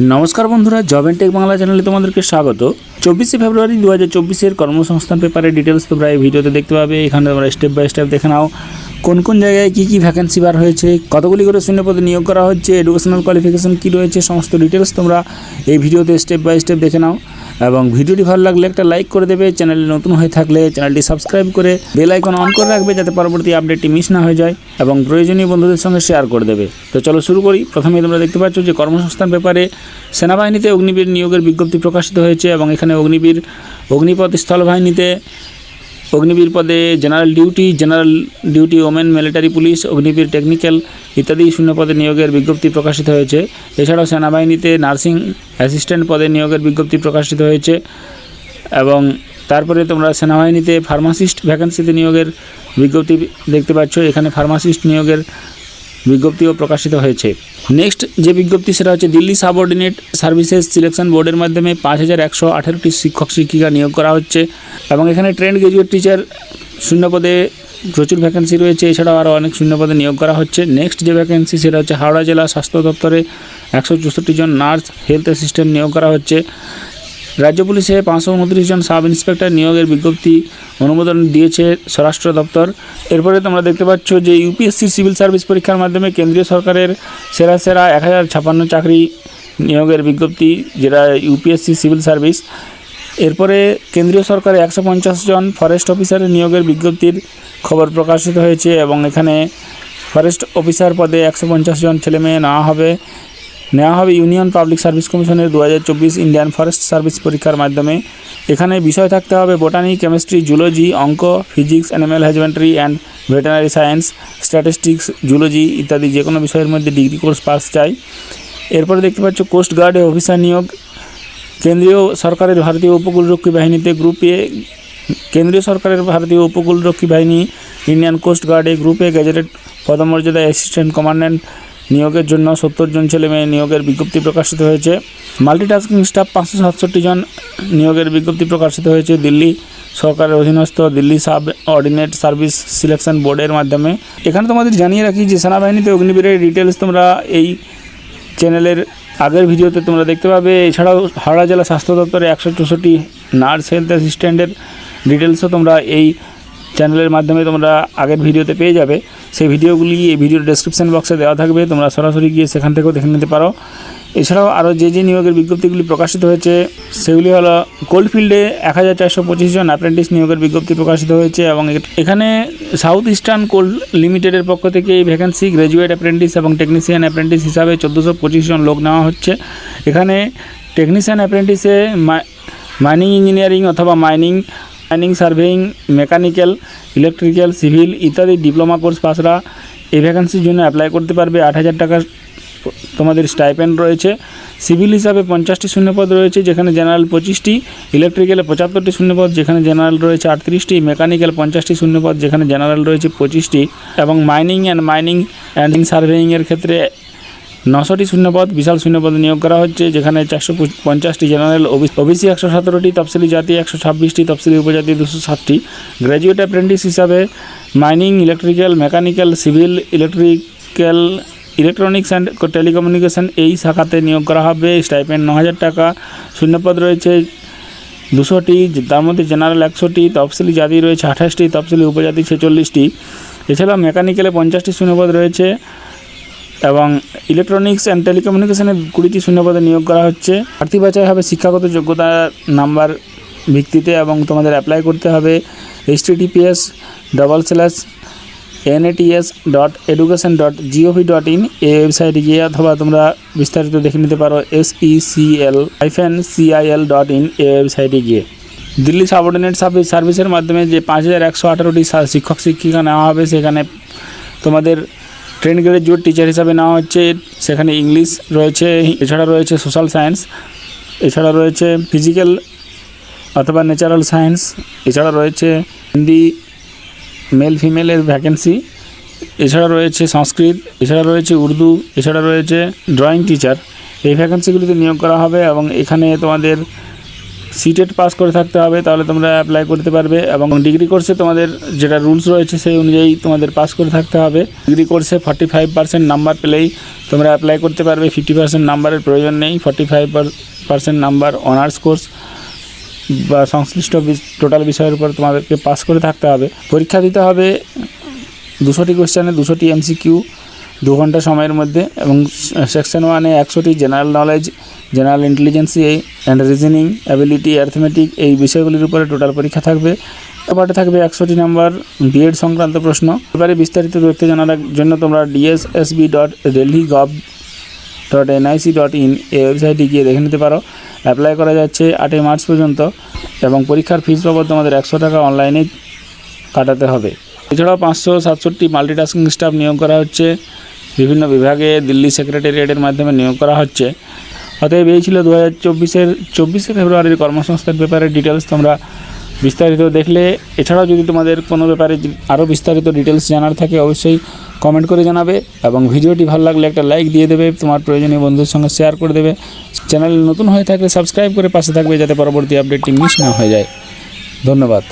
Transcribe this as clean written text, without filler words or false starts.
নমস্কার বন্ধুরা, job and take Bangla চ্যানেলে তোমাদেরকে স্বাগত। 24শে ফেব্রুয়ারি 2024 কর্মসংস্থান পেপারের ডিটেলস তোমরা এই ভিডিওতে দেখতে পাবে। এখানে তোমরা স্টেপ বাই স্টেপ দেখে নাও কোন কোন জায়গায় কী কী ভ্যাকেন্সি বার হয়েছে, কতগুলি করে শূন্যপদে নিয়োগ করা হচ্ছে, এডুকেশনাল কোয়ালিফিকেশন কী রয়েছে, সমস্ত ডিটেলস তোমরা এই ভিডিওতে স্টেপ বাই স্টেপ দেখে নাও। এবং ভিডিওটি ভালো লাগলে একটা লাইক করে দেবে, চ্যানেলে নতুন হয়ে থাকলে চ্যানেলটি সাবস্ক্রাইব করে বেল আইকন অন করে রাখবে যাতে পরবর্তী আপডেটটি মিস না হয়ে যায়, এবং প্রয়োজনীয় বন্ধুদের সঙ্গে শেয়ার করে দেবে। তো চলো শুরু করি। প্রথমেই তোমরা দেখতে পাচ্ছ যে কর্মসংস্থান পেপারে সেনাবাহিনীতে অগ্নিবীর নিয়োগের বিজ্ঞপ্তি প্রকাশিত হয়েছে, এবং এখানে অগ্নিপথ স্থলবাহিনীতে অগ্নিবীর পদে general duty women military police, Agniveer technical ইত্যাদি শূন্যপদে নিয়োগের বিজ্ঞপ্তি প্রকাশিত হয়েছে। এছাড়াও সেনাবাহিনীতে নার্সিং অ্যাসিস্ট্যান্ট পদে নিয়োগের বিজ্ঞপ্তি প্রকাশিত হয়েছে, এবং তারপরে তোমরা সেনাবাহিনীতে ফার্মাসিস্ট ভ্যাকেন্সিতে নিয়োগের বিজ্ঞপ্তি দেখতে পাচ্ছ। এখানে ফার্মাসিস্ট নিয়োগের বিজ্ঞপ্তিও প্রকাশিত হয়েছে। নেক্সট যে বিজ্ঞপ্তি সেটা হচ্ছে দিল্লি সাবঅর্ডিনেট সার্ভিসেস সিলেকশন বোর্ডের মাধ্যমে 5118টি শিক্ষক শিক্ষিকা নিয়োগ করা হচ্ছে, এবং এখানে ট্রেন্ড গ্র্যাজুয়েট টিচার শূন্যপদে প্রচুর ভ্যাকেন্সি রয়েছে। এছাড়াও আরও অনেক শূন্যপদে নিয়োগ করা হচ্ছে। নেক্সট যে ভ্যাকেন্সি সেটা হচ্ছে হাওড়া জেলা স্বাস্থ্য দপ্তরে 164 জন নার্স হেলথ অ্যাসিস্ট্যান্ট নিয়োগ করা হচ্ছে। রাজ্য পুলিশে 529 জন সাব ইন্সপেক্টর নিয়োগের বিজ্ঞপ্তি অনুমোদন দিয়েছে স্বরাষ্ট্র দপ্তর। এরপরে তোমরা দেখতে পাচ্ছ যে ইউপিএসসি সিভিল সার্ভিস পরীক্ষার মাধ্যমে কেন্দ্রীয় সরকারের সেরা 1056 চাকরি নিয়োগের বিজ্ঞপ্তি, যেটা ইউপিএসসি সিভিল সার্ভিস। এরপরে কেন্দ্রীয় সরকারে 150 জন ফরেস্ট অফিসারের নিয়োগের বিজ্ঞপ্তির খবর প্রকাশিত হয়েছে, এবং এখানে ফরেস্ট অফিসার পদে 150 জন ছেলেমেয়ে নেওয়া হবে ইউনিয়ন পাবলিক সার্ভিস কমিশনের 2024 ইন্ডিয়ান ফরেস্ট সার্ভিস পরীক্ষার মাধ্যমে। এখানে বিষয় থাকতে হবে বোটানি, কেমিস্ট্রি, জুলজি, অঙ্ক, physics, animal husbandry and veterinary science, statistics, zoology ইত্যাদি যে কোনো বিষয়ের মধ্যে ডিগ্রি কোর্স পাস চাই। এরপরে দেখতে পাচ্ছ কোস্ট গার্ডে অফিসার নিয়োগ, কেন্দ্রীয় সরকারের ভারতীয় উপকূলরক্ষী বাহিনীতে গ্রুপ এ, কেন্দ্রীয় সরকারের ভারতীয় উপকূলরক্ষী বাহিনী ইন্ডিয়ান কোস্ট গার্ডে গ্রুপ এ গ্যাজেটেড পদমর্যাদা অ্যাসিস্ট্যান্ট কমান্ড্যান্ট নিয়োগের জন্য 70 জন ছেলেমেয়ে নিয়োগের বিজ্ঞপ্তি প্রকাশিত হয়েছে। মাল্টিটাস্কিং স্টাফ 567 জন নিয়োগের বিজ্ঞপ্তি প্রকাশিত হয়েছে দিল্লি সরকারের অধীনস্থ Delhi sub ordinate service selection বোর্ডের মাধ্যমে। এখানে তোমাদের জানিয়ে রাখি যে সেনাবাহিনীতে অগ্নিবীরের ডিটেলস তোমরা এই চ্যানেলের আগের ভিডিওতে তোমরা দেখতে পাবে। এছাড়াও হাওড়া জেলা স্বাস্থ্য দপ্তরে 164 নার্স হেলথ অ্যাসিস্ট্যান্টের ডিটেলসও তোমরা এই চ্যানেলের মাধ্যমে তোমরা আগের ভিডিওতে পেয়ে যাবে। সেই ভিডিওগুলি এই ভিডিওর ডেসক্রিপশন বক্সে দেওয়া থাকবে, তোমরা সরাসরি গিয়ে সেখান থেকেও দেখে নিতে পারো। এছাড়াও আরও যে নিয়োগের বিজ্ঞপ্তিগুলি প্রকাশিত হয়েছে সেগুলি হলো কোল্ডফিল্ডে 1425 জন অ্যাপ্রেন্টিস নিয়োগের বিজ্ঞপ্তি প্রকাশিত হয়েছে, এবং এখানে সাউথ ইস্টার্ন কোল লিমিটেডের পক্ষ থেকে এই ভ্যাকেন্সি গ্র্যাজুয়েট অ্যাপ্রেন্টিস এবং টেকনিশিয়ান অ্যাপ্রেন্টিস হিসাবে 1425 জন লোক নেওয়া হচ্ছে। এখানে টেকনিশিয়ান অ্যাপ্রেন্টিসে মাইনিং ইঞ্জিনিয়ারিং অথবা mining surveying, mechanical, electrical, civil ইত্যাদি ডিপ্লোমা কোর্স পাসরা এই ভ্যাকেন্সির জন্য অ্যাপ্লাই করতে পারবে। 8000 টাকা তোমাদের স্টাইপেন্ড রয়েছে। সিভিল হিসাবে 50টি শূন্যপদ রয়েছে, যেখানে জেনারেল 25টি, ইলেকট্রিক্যালে 75টি শূন্যপদ, যেখানে জেনারেল রয়েছে 38টি, মেকানিক্যাল 50টি শূন্যপদ, যেখানে জেনারেল রয়েছে 25টি, এবং মাইনিং অ্যান্ড সার্ভেইংয়ের ক্ষেত্রে 900টি শূন্যপদ, বিশাল শূন্যপদে নিয়োগ করা হচ্ছে, যেখানে 450টি জেনারেল, ওবিসি 117টি, তফসিলি জাতি 126টি, তফসিলি উপজাতি 207টি। গ্র্যাজুয়েট অ্যাপ্রেন্টিস হিসাবে mining, electrical, mechanical, civil, electronics and telecommunication এই শাখাতে নিয়োগ করা হবে। স্টাইপেন্ড 9000 টাকা। শূন্যপদ রয়েছে 200টি, তার মধ্যে জেনারেল 100টি, তফসিলি জাতি রয়েছে 28টি, তফসিলি উপজাতি 46টি। এছাড়াও মেকানিক্যালে 50টি শূন্যপদ রয়েছে, এবং ইলেকট্রনিক্স অ্যান্ড টেলিকমিউনিকেশনের 20টি শূন্যপদে নিয়োগ করা হচ্ছে। প্রার্থী বাছাই হবে শিক্ষাগত যোগ্যতা নাম্বার ভিত্তিতে, এবং তোমাদের অ্যাপ্লাই করতে হবে https://nats.education.gov.in এই ওয়েবসাইটে গিয়ে, অথবা তোমরা বিস্তারিত দেখে নিতে পারো secl-cil.in এই ওয়েবসাইটে গিয়ে। দিল্লি সাবঅর্ডিনেট সার্ভিসের মাধ্যমে যে 5118টি শিক্ষক শিক্ষিকা নেওয়া হবে, সেখানে তোমাদের ট্রেন্ড গ্র্যাজুয়েট টিচার হিসাবে নেওয়া হচ্ছে। সেখানে ইংলিশ রয়েছে, এছাড়া রয়েছে সোশ্যাল সায়েন্স, এছাড়া রয়েছে ফিজিক্যাল অথবা ন্যাচারাল সায়েন্স, এছাড়া রয়েছে হিন্দি মেল ফিমেলের ভ্যাকেন্সি, এছাড়া রয়েছে সংস্কৃত, এছাড়া রয়েছে উর্দু, এছাড়া রয়েছে ড্রয়িং টিচার। এই ভ্যাকেন্সিগুলিতে নিয়োগ করা হবে, এবং এখানে তোমাদের সিটেট পাস করে থাকতে হবে, তাহলে তোমরা অ্যাপ্লাই করতে পারবে। এবং ডিগ্রি কোর্সে তোমাদের যেটা রুলস রয়েছে সেই অনুযায়ী তোমাদের পাস করে থাকতে হবে। ডিগ্রি কোর্সে 45% নাম্বার পেলেই তোমরা অ্যাপ্লাই করতে পারবে। 50% নাম্বারের প্রয়োজন নেই। 45% নাম্বার অনার্স কোর্স বা সংশ্লিষ্ট টোটাল বিষয়ের উপর তোমাদেরকে পাস করে থাকতে হবে। পরীক্ষা দিতে হবে 200টি কোয়েশ্চেনে 200টি MCQ 2 ঘন্টা সময়ের মধ্যে। এবং সেকশন 1-এ 100টি general knowledge, general intelligence and reasoning ability, arithmetic এই বিষয়গুলির উপরে টোটাল পরীক্ষা থাকবে। পার্টে থাকবে 100টি নাম্বার বিএড সংক্রান্ত প্রশ্ন। এবারে বিস্তারিত তথ্য জানার জন্য তোমরা dssb.delhigov.nic.in এই ওয়েবসাইটে গিয়ে দেখে নিতে পারো। অ্যাপ্লাই করা যাচ্ছে 8 মার্চ পর্যন্ত এবং পরীক্ষার ফিস বাবদ তোমাদের 100 টাকা অনলাইনে কাটাতে হবে। এছাড়াও 567টি মাল্টিটাস্কিং স্টাফ নিয়োগ করা হচ্ছে। বিভিন্ন বিভাগে দিল্লি সেক্রেটারিয়েটের মাধ্যমে নিয়োগ করা হচ্ছে। অতএব এই ছিল 2024-এর 24শে ফেব্রুয়ারির কর্মসংস্থান পেপারের ডিটেলস। তোমরা বিস্তারিত দেখলে। এছাড়াও যদি তোমাদের কোনো ব্যাপারে আরও বিস্তারিত ডিটেলস জানার থাকে অবশ্যই কমেন্ট করে জানাবে এবং ভিডিওটি ভালো লাগলে একটা লাইক দিয়ে দেবে, তোমার প্রয়োজনীয় বন্ধুদের সঙ্গে শেয়ার করে দেবে। চ্যানেল নতুন হয়ে থাকলে সাবস্ক্রাইব করে পাশে থাকবে যাতে পরবর্তী আপডেটটি মিস না হয়ে যায়। ধন্যবাদ।